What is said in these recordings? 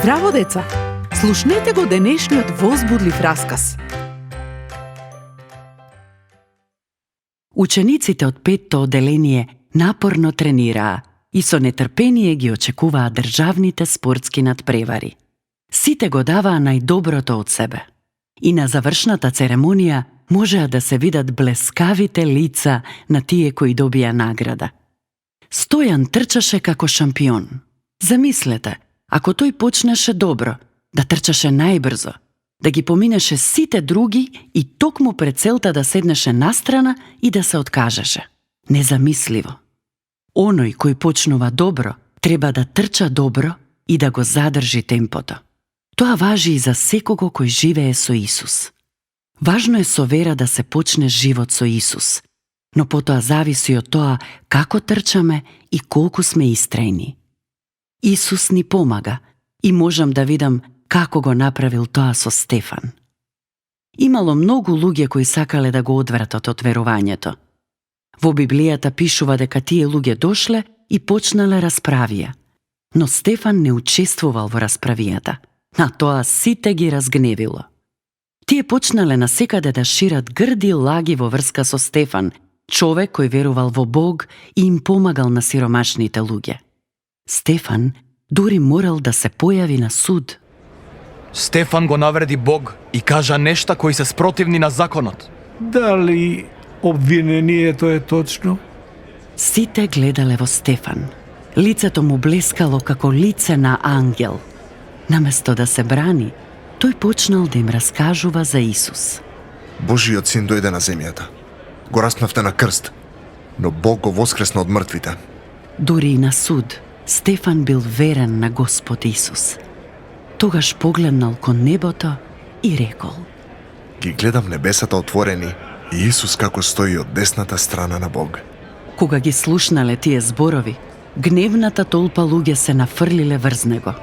Здраво, деца! Слушнете го денешниот возбудлив расказ. Учениците од петто одделение напорно тренираа и со нетрпение ги очекуваа државните спортски надпревари. Сите го даваа најдоброто од себе. И на завршната церемонија можеа да се видат блескавите лица на тие кои добија награда. Стојан трчаше како шампион. Замислете, ако тој почнеше добро, да трчаше најбрзо, да ги поминеше сите други и токму пред целта да седнеше настрана и да се откажеше. Незамисливо. Оној кој почнува добро, треба да трча добро и да го задржи темпото. Тоа важи и за секого кој живее со Исус. Важно е со вера да се почне живот со Исус, но потоа зависи од тоа како трчаме и колку сме истрајни. Исус ни помага и можам да видам како го направил тоа со Стефан. Имало многу луѓе кои сакале да го одвратат од верувањето. Во Библијата пишува дека тие луѓе дошле и почнале расправија, но Стефан не учествувал во расправијата. На тоа сите ги разгневило. Тие почнале насекаде да шират грди лаги во врска со Стефан, човек кој верувал во Бог и им помагал на сиромашните луѓе. Стефан дури морал да се појави на суд. Стефан го навреди Бог и кажа нешта кои се спротивни на законот. Дали обвинението е точно? Сите гледале во Стефан. Лицето му блескало како лице на ангел. Наместо да се брани, тој почнал да им раскажува за Исус. Божиот син дојде на земјата. Го распнавте на крст, но Бог го воскресна од мртвите. Дури и на суд, Стефан бил верен на Господ Исус. Тогаш погледнал кон небото и рекол: Ги гледам небесата отворени и Исус како стои од десната страна на Бог. Кога ги слушнале тие зборови, гневната толпа луѓе се нафрлиле врз него.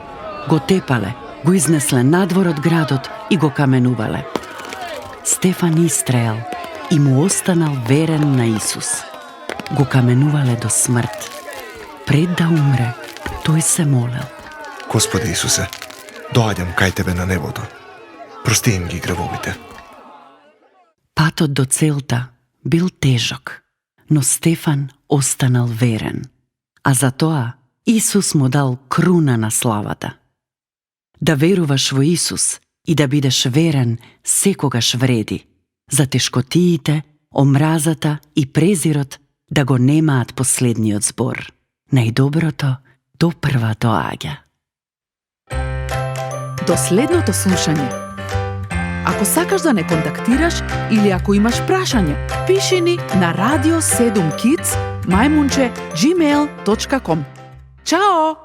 Го тепале, го изнесле надвор од градот и го каменувале. Стефан истрајал и му останал верен на Исус. Го каменувале до смрт. Пред да умре, тој се молел: Господи Исусе, доаѓам кај Тебе на небото. Прости им ги гревовите. Патот до целта бил тежок, но Стефан останал верен. А за тоа Исус му дал круна на славата. Да веруваш во Исус и да бидеш верен секогаш вреди, за тешкотиите, омразата и презирот да го немаат последниот збор. Најдоброто допрва доаѓа. До следното слушање. Ако сакаш да не контактираш или ако имаш прашање, пиши ни на radio7kids@gmail.com. Чао!